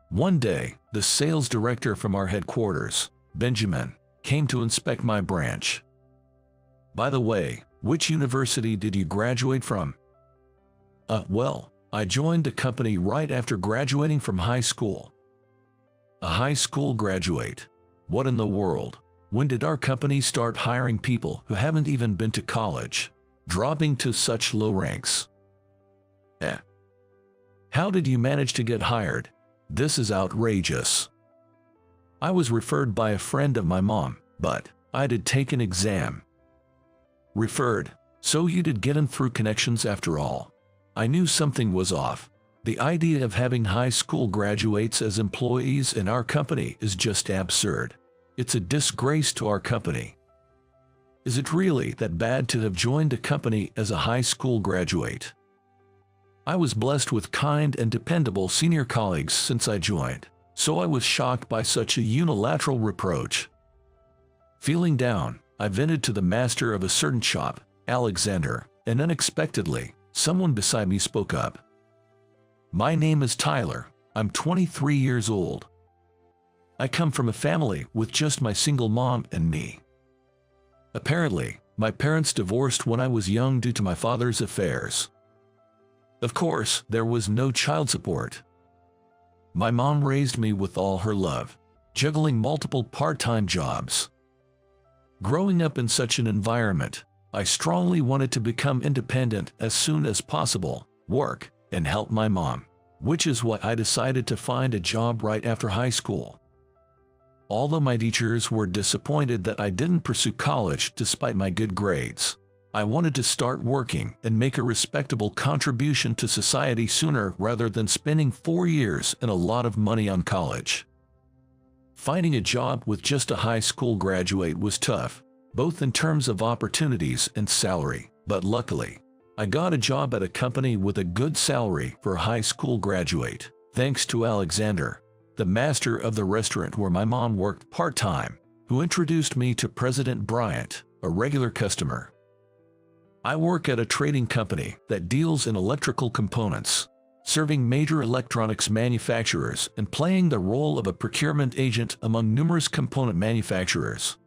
One day, the sales director from our headquarters, Benjamin, came to inspect my branch. "By the way, which university did you graduate from?" Well, I joined the company right after graduating from high school." "A high school graduate? What in the world? When did our company start hiring people who haven't even been to college, dropping to such low ranks?" "How did you manage to get hired? This is outrageous." "I was referred by a friend of my mom, but I did take an exam." "Referred? So you did get in through connections after all." I knew something was off. The idea of having high school graduates as employees in our company is just absurd. It's a disgrace to our company. "Is it really that bad to have joined a company as a high school graduate?" "I was blessed with kind and dependable senior colleagues since I joined, so I was shocked by such a unilateral reproach." Feeling down, I vented to the master of a certain shop, Alexander, and unexpectedly, someone beside me spoke up. "My name is Tyler. I'm 23 years old. I come from a family with just my single mom and me. Apparently, my parents divorced when I was young due to my father's affairs. Of course, there was no child support. My mom raised me with all her love, juggling multiple part-time jobs. Growing up in such an environment, I strongly wanted to become independent as soon as possible, work, and help my mom, which is why I decided to find a job right after high school. Although my teachers were disappointed that I didn't pursue college despite my good grades, I wanted to start working and make a respectable contribution to society sooner rather than spending 4 years and a lot of money on college. Finding a job with just a high school graduate was tough, both in terms of opportunities and salary, but luckily, I got a job at a company with a good salary for a high school graduate, thanks to Alexander, the master of the restaurant where my mom worked part-time, who introduced me to President Bryant, a regular customer. I work at a trading company that deals in electrical components, serving major electronics manufacturers and playing the role of a procurement agent among numerous component manufacturers.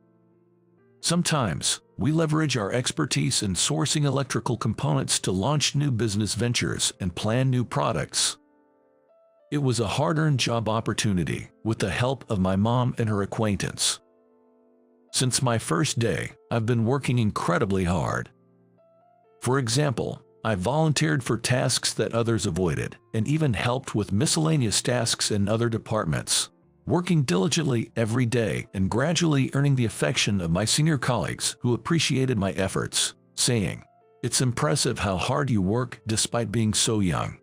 Sometimes, we leverage our expertise in sourcing electrical components to launch new business ventures and plan new products. It was a hard-earned job opportunity with the help of my mom and her acquaintance. Since my first day, I've been working incredibly hard. For example, I volunteered for tasks that others avoided and even helped with miscellaneous tasks in other departments, working diligently every day and gradually earning the affection of my senior colleagues who appreciated my efforts, saying, "It's impressive how hard you work despite being so young."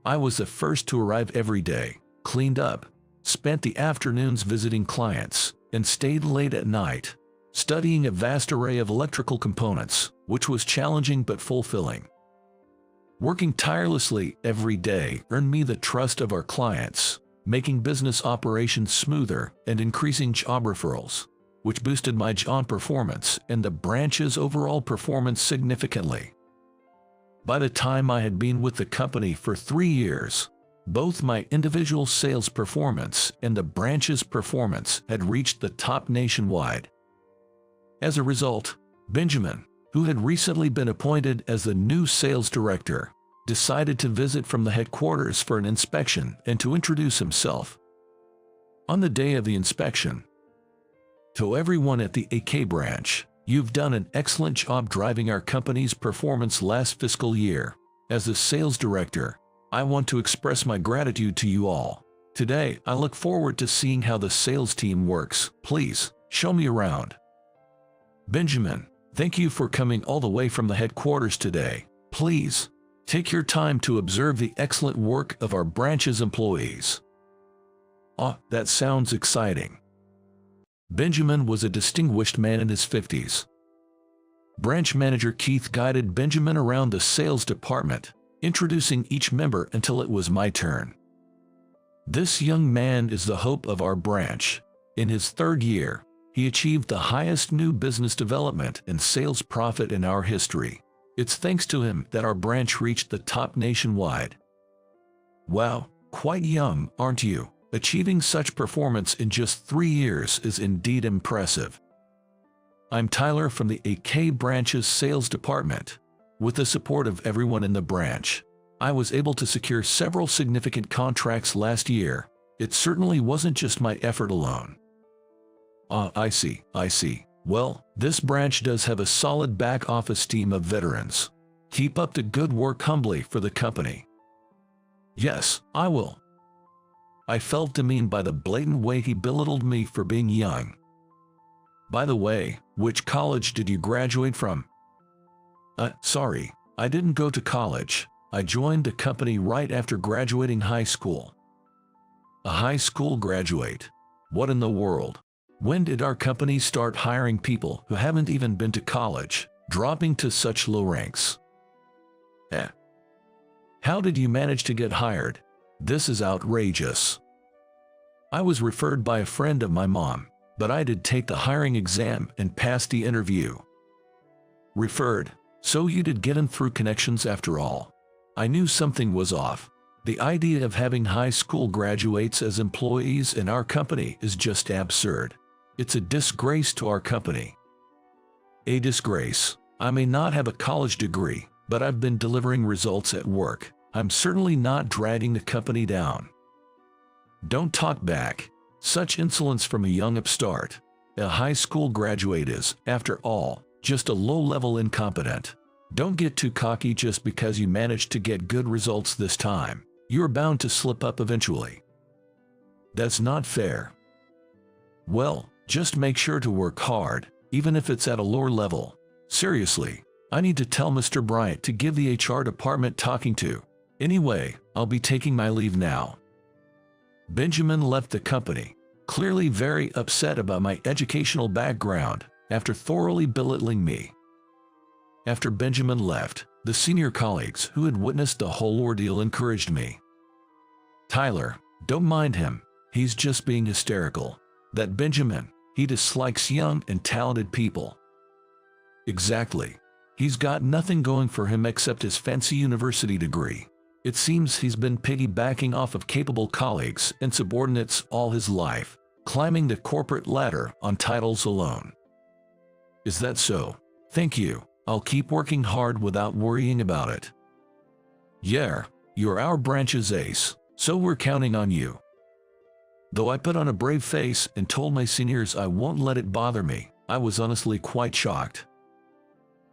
I was the first to arrive every day, cleaned up, spent the afternoons visiting clients, and stayed late at night, studying a vast array of electrical components, which was challenging but fulfilling. Working tirelessly every day earned me the trust of our clients, making business operations smoother and increasing job referrals, which boosted my job performance and the branch's overall performance significantly. By the time I had been with the company for 3 years, both my individual sales performance and the branch's performance had reached the top nationwide. As a result, Benjamin, who had recently been appointed as the new sales director, decided to visit from the headquarters for an inspection and to introduce himself. On the day of the inspection, "To everyone at the AK branch, you've done an excellent job driving our company's performance last fiscal year. As the sales director, I want to express my gratitude to you all. Today, I look forward to seeing how the sales team works. Please, show me around." "Benjamin, thank you for coming all the way from the headquarters today. Please, take your time to observe the excellent work of our branch's employees." That sounds exciting. Benjamin was a distinguished man in his 50s. Branch manager Keith guided Benjamin around the sales department, introducing each member until it was my turn. "This young man is the hope of our branch. In his 3rd year, he achieved the highest new business development and sales profit in our history. It's thanks to him that our branch reached the top nationwide." "Wow, quite young, aren't you? Achieving such performance in just 3 years is indeed impressive. I'm Tyler from the AK branch's sales department. With the support of everyone in the branch, I was able to secure several significant contracts last year. It certainly wasn't just my effort alone. I see. Well, this branch does have a solid back office team of veterans. Keep up the good work humbly for the company. Yes, I will. I felt demeaned by the blatant way he belittled me for being young. By the way, which college did you graduate from? Sorry, I didn't go to college. I joined the company right after graduating high school. A high school graduate? What in the world? When did our company start hiring people who haven't even been to college, dropping to such low ranks? How did you manage to get hired? This is outrageous. I was referred by a friend of my mom, but I did take the hiring exam and passed the interview. Referred, so you did get in through connections after all. I knew something was off. The idea of having high school graduates as employees in our company is just absurd. It's a disgrace to our company. A disgrace. I may not have a college degree, but I've been delivering results at work. I'm certainly not dragging the company down. Don't talk back. Such insolence from a young upstart. A high school graduate is, after all, just a low-level incompetent. Don't get too cocky just because you managed to get good results this time. You're bound to slip up eventually. That's not fair. Well, just make sure to work hard, even if it's at a lower level. Seriously, I need to tell Mr. Bryant to give the HR department talking to. Anyway, I'll be taking my leave now. Benjamin left the company, clearly very upset about my educational background, after thoroughly belittling me. After Benjamin left, the senior colleagues who had witnessed the whole ordeal encouraged me. Tyler, don't mind him, he's just being hysterical. That Benjamin, he dislikes young and talented people. Exactly. He's got nothing going for him except his fancy university degree. It seems he's been piggybacking off of capable colleagues and subordinates all his life, climbing the corporate ladder on titles alone. Is that so? Thank you. I'll keep working hard without worrying about it. Yeah, you're our branch's ace, so we're counting on you. Though I put on a brave face and told my seniors I won't let it bother me, I was honestly quite shocked.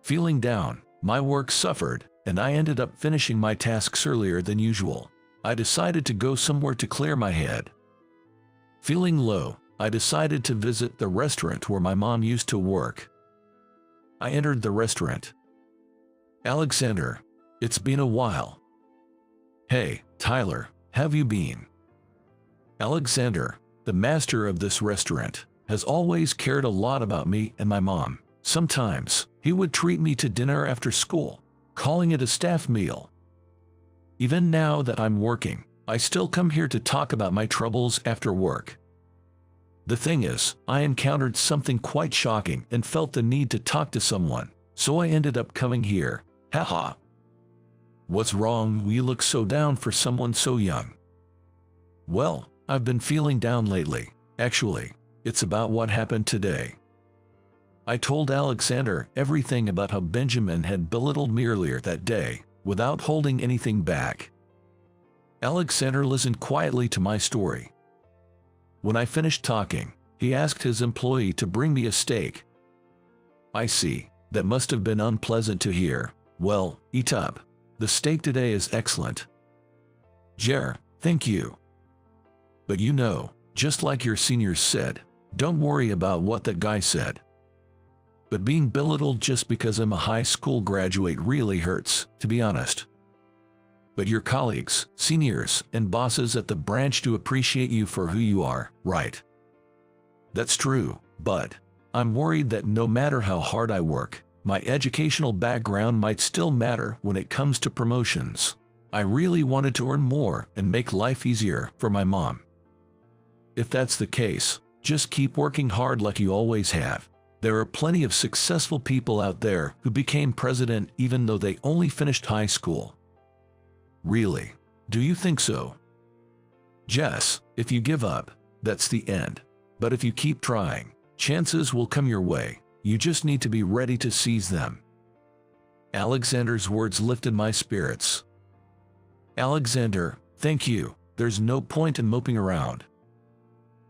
Feeling down, my work suffered, and I ended up finishing my tasks earlier than usual. I decided to go somewhere to clear my head. Feeling low, I decided to visit the restaurant where my mom used to work. I entered the restaurant. Alexander, it's been a while. Hey, Tyler, have you been? Alexander, the master of this restaurant, has always cared a lot about me and my mom. Sometimes, he would treat me to dinner after school, calling it a staff meal. Even now that I'm working, I still come here to talk about my troubles after work. The thing is, I encountered something quite shocking and felt the need to talk to someone, so I ended up coming here. Haha. What's wrong? You look so down for someone so young. Well, I've been feeling down lately. Actually, it's about what happened today. I told Alexander everything about how Benjamin had belittled me earlier that day, without holding anything back. Alexander listened quietly to my story. When I finished talking, he asked his employee to bring me a steak. I see, that must have been unpleasant to hear. Well, eat up. The steak today is excellent. Jer, thank you. But you know, just like your seniors said, don't worry about what that guy said. But being belittled just because I'm a high school graduate really hurts, to be honest. But your colleagues, seniors, and bosses at the branch do appreciate you for who you are, right? That's true, but I'm worried that no matter how hard I work, my educational background might still matter when it comes to promotions. I really wanted to earn more and make life easier for my mom. If that's the case, just keep working hard like you always have. There are plenty of successful people out there who became president even though they only finished high school. Really? Do you think so? Jess, if you give up, that's the end. But if you keep trying, chances will come your way. You just need to be ready to seize them. Alexander's words lifted my spirits. Alexander, thank you. There's no point in moping around.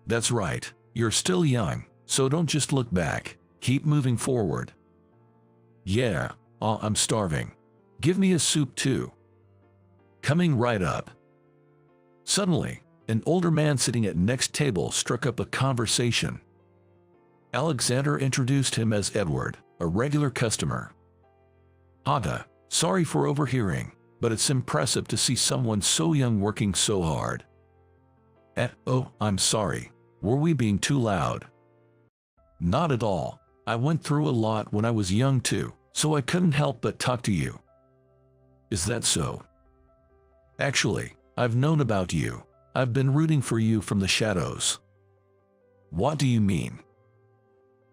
That's right. You're still young, so don't just look back. Keep moving forward. Yeah, I'm starving. Give me a soup too. Coming right up. Suddenly, an older man sitting at next table struck up a conversation. Alexander introduced him as Edward, a regular customer. Aita, sorry for overhearing, but it's impressive to see someone so young working so hard. Oh, I'm sorry. Were we being too loud? Not at all. I went through a lot when I was young too, so I couldn't help but talk to you. Is that so? Actually, I've known about you. I've been rooting for you from the shadows. What do you mean?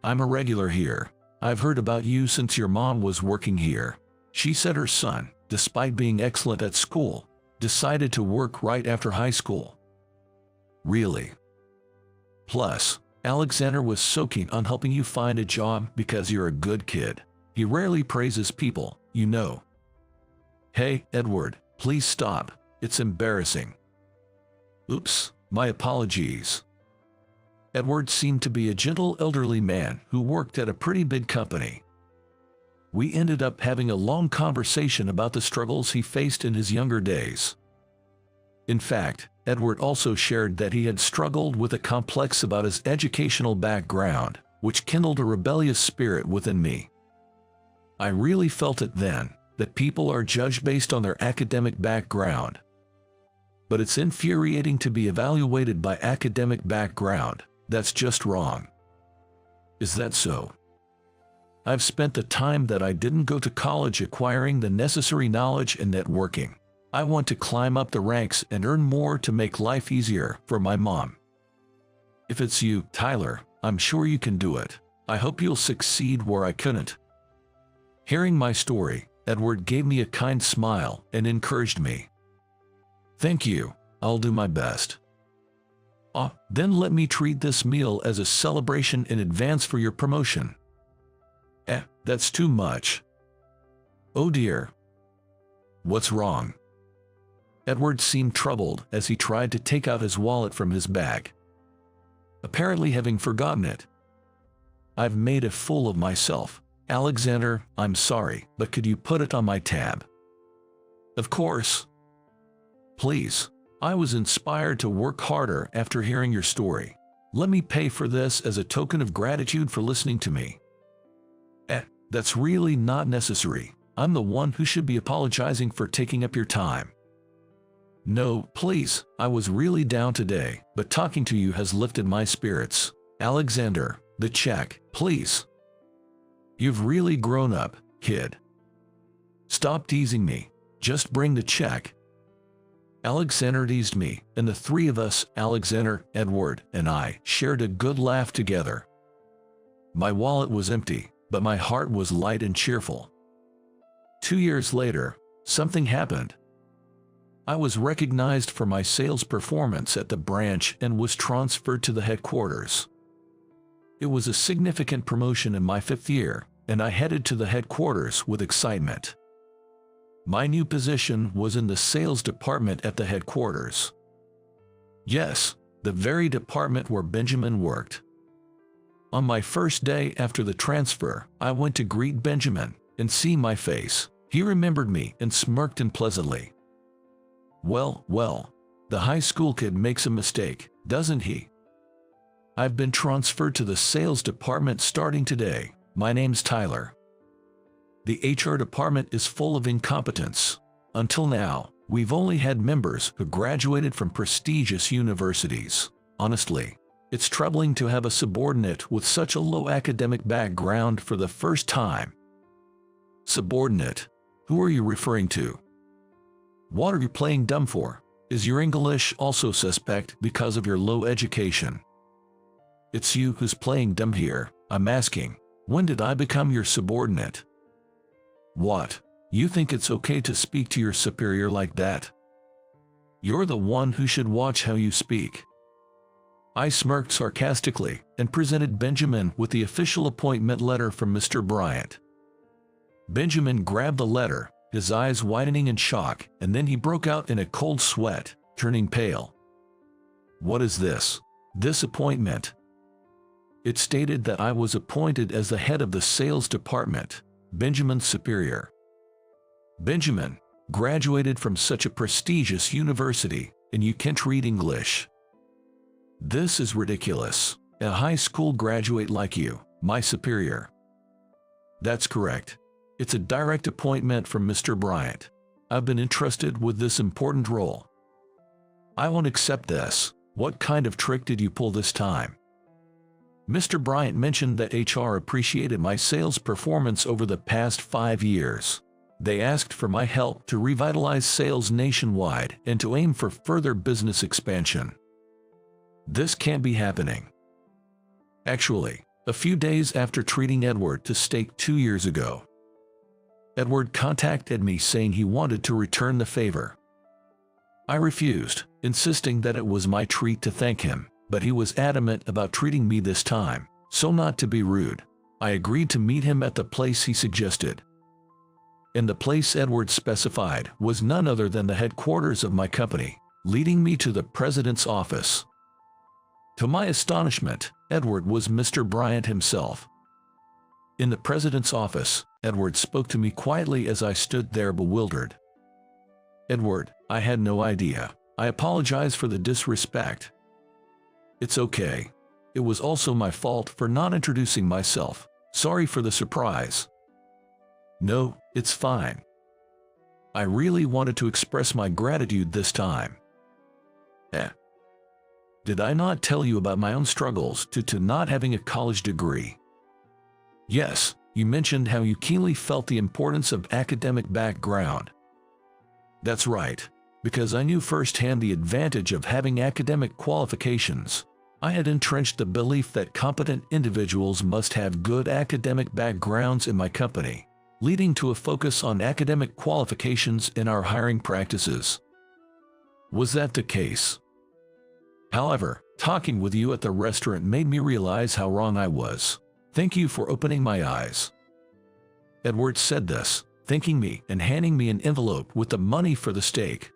I'm a regular here. I've heard about you since your mom was working here. She said her son, despite being excellent at school, decided to work right after high school. Really? Plus, Alexander was so keen on helping you find a job because you're a good kid. He rarely praises people, you know. Hey, Edward, please stop. It's embarrassing. Oops, my apologies. Edward seemed to be a gentle elderly man who worked at a pretty big company. We ended up having a long conversation about the struggles he faced in his younger days. In fact, Edward also shared that he had struggled with a complex about his educational background, which kindled a rebellious spirit within me. I really felt it then, that people are judged based on their academic background. But it's infuriating to be evaluated by academic background. That's just wrong. Is that so? I've spent the time that I didn't go to college acquiring the necessary knowledge and networking. I want to climb up the ranks and earn more to make life easier for my mom. If it's you, Tyler, I'm sure you can do it. I hope you'll succeed where I couldn't. Hearing my story, Edward gave me a kind smile and encouraged me. Thank you. I'll do my best. Then let me treat this meal as a celebration in advance for your promotion. That's too much. Oh dear. What's wrong? Edward seemed troubled as he tried to take out his wallet from his bag, apparently having forgotten it. I've made a fool of myself. Alexander, I'm sorry, but could you put it on my tab? Of course. Please. I was inspired to work harder after hearing your story. Let me pay for this as a token of gratitude for listening to me. That's really not necessary. I'm the one who should be apologizing for taking up your time. No, please, I was really down today, but talking to you has lifted my spirits. Alexander, the check, please. You've really grown up, kid. Stop teasing me. Just bring the check. Alexander teased me, and the three of us, Alexander, Edward, and I, shared a good laugh together. My wallet was empty, but my heart was light and cheerful. 2 years later, something happened. I was recognized for my sales performance at the branch and was transferred to the headquarters. It was a significant promotion in my 5th year, and I headed to the headquarters with excitement. My new position was in the sales department at the headquarters. Yes, the very department where Benjamin worked. On my first day after the transfer, I went to greet Benjamin, and see my face. He remembered me and smirked unpleasantly. Well, the high school kid makes a mistake, doesn't he? I've been transferred to the sales department starting today. My name's Tyler. The HR department is full of incompetence. Until now, we've only had members who graduated from prestigious universities. Honestly, it's troubling to have a subordinate with such a low academic background for the first time. Subordinate? Who are you referring to? What are you playing dumb for? Is your English also suspect because of your low education? It's you who's playing dumb here. I'm asking, when did I become your subordinate? What? You think it's okay to speak to your superior like that? You're the one who should watch how you speak. I smirked sarcastically and presented Benjamin with the official appointment letter from Mr. Bryant. Benjamin grabbed the letter, his eyes widening in shock, and then he broke out in a cold sweat, turning pale. What is this? This appointment? It stated that I was appointed as the head of the sales department, Benjamin's superior. Benjamin, graduated from such a prestigious university, and you can't read English. This is ridiculous. A high school graduate like you, my superior. That's correct. It's a direct appointment from Mr. Bryant. I've been entrusted with this important role. I won't accept this. What kind of trick did you pull this time? Mr. Bryant mentioned that HR appreciated my sales performance over the past 5 years. They asked for my help to revitalize sales nationwide and to aim for further business expansion. This can't be happening. Actually, a few days after treating Edward to steak 2 years ago, Edward contacted me saying he wanted to return the favor. I refused, insisting that it was my treat to thank him, but he was adamant about treating me this time, so not to be rude, I agreed to meet him at the place he suggested. And the place Edward specified was none other than the headquarters of my company, leading me to the president's office. To my astonishment, Edward was Mr. Bryant himself. In the president's office, Edward spoke to me quietly as I stood there bewildered. Edward, I had no idea. I apologize for the disrespect. It's okay. It was also my fault for not introducing myself. Sorry for the surprise. No, it's fine. I really wanted to express my gratitude this time. Did I not tell you about my own struggles to not having a college degree? Yes, you mentioned how you keenly felt the importance of academic background. That's right, because I knew firsthand the advantage of having academic qualifications. I had entrenched the belief that competent individuals must have good academic backgrounds in my company, leading to a focus on academic qualifications in our hiring practices. Was that the case? However, talking with you at the restaurant made me realize how wrong I was. Thank you for opening my eyes. Edward said this, thanking me and handing me an envelope with the money for the steak.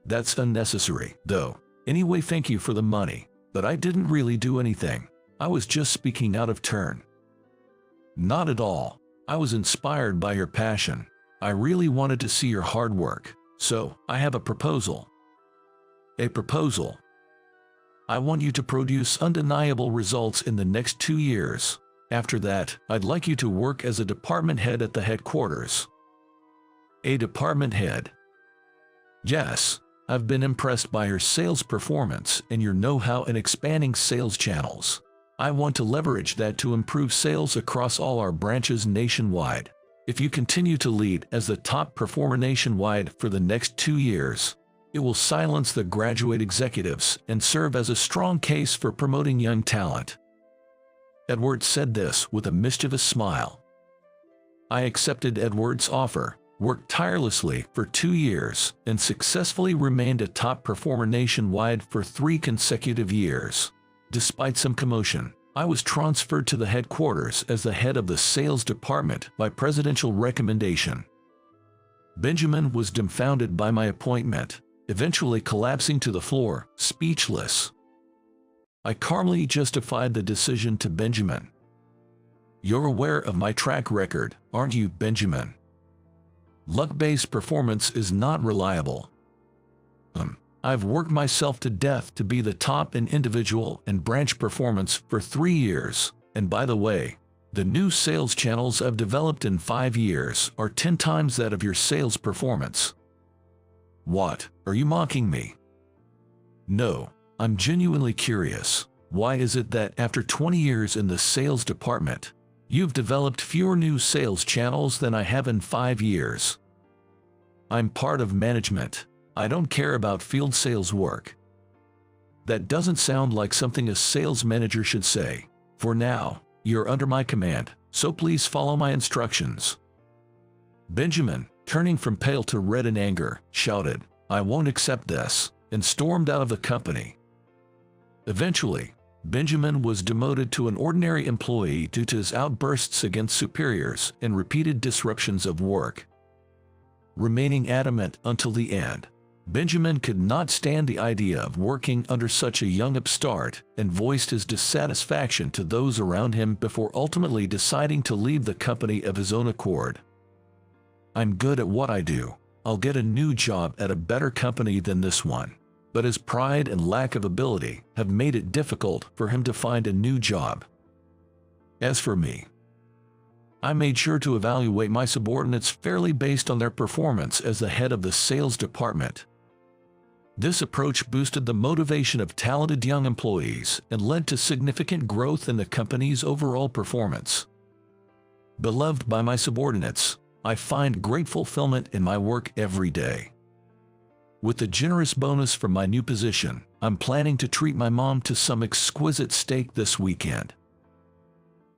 That's unnecessary, though. Anyway, thank you for the money, but I didn't really do anything. I was just speaking out of turn. Not at all. I was inspired by your passion. I really wanted to see your hard work, so I have a proposal. A proposal? I want you to produce undeniable results in the next 2 years. After that, I'd like you to work as a department head at the headquarters. A department head? Yes, I've been impressed by your sales performance and your know-how in expanding sales channels. I want to leverage that to improve sales across all our branches nationwide. If you continue to lead as the top performer nationwide for the next 2 years, it will silence the graduate executives and serve as a strong case for promoting young talent. Edward said this with a mischievous smile. I accepted Edward's offer, worked tirelessly for 2 years, and successfully remained a top performer nationwide for 3 consecutive years. Despite some commotion, I was transferred to the headquarters as the head of the sales department by presidential recommendation. Benjamin was dumbfounded by my appointment, eventually collapsing to the floor, speechless. I calmly justified the decision to Benjamin. You're aware of my track record, aren't you, Benjamin? Luck-based performance is not reliable. I've worked myself to death to be the top in individual and branch performance for 3 years, and by the way, the new sales channels I've developed in 5 years are 10 times that of your sales performance. What, are you mocking me? No, I'm genuinely curious. Why is it that after 20 years in the sales department, you've developed fewer new sales channels than I have in 5 years? I'm part of management. I don't care about field sales work. That doesn't sound like something a sales manager should say. For now, you're under my command, so please follow my instructions. Benjamin, turning from pale to red in anger, shouted, "I won't accept this," and stormed out of the company. Eventually, Benjamin was demoted to an ordinary employee due to his outbursts against superiors and repeated disruptions of work. Remaining adamant until the end, Benjamin could not stand the idea of working under such a young upstart and voiced his dissatisfaction to those around him before ultimately deciding to leave the company of his own accord. "I'm good at what I do. I'll get a new job at a better company than this one." But his pride and lack of ability have made it difficult for him to find a new job. As for me, I made sure to evaluate my subordinates fairly based on their performance as the head of the sales department. This approach boosted the motivation of talented young employees and led to significant growth in the company's overall performance. Beloved by my subordinates, I find great fulfillment in my work every day. With the generous bonus from my new position, I'm planning to treat my mom to some exquisite steak this weekend.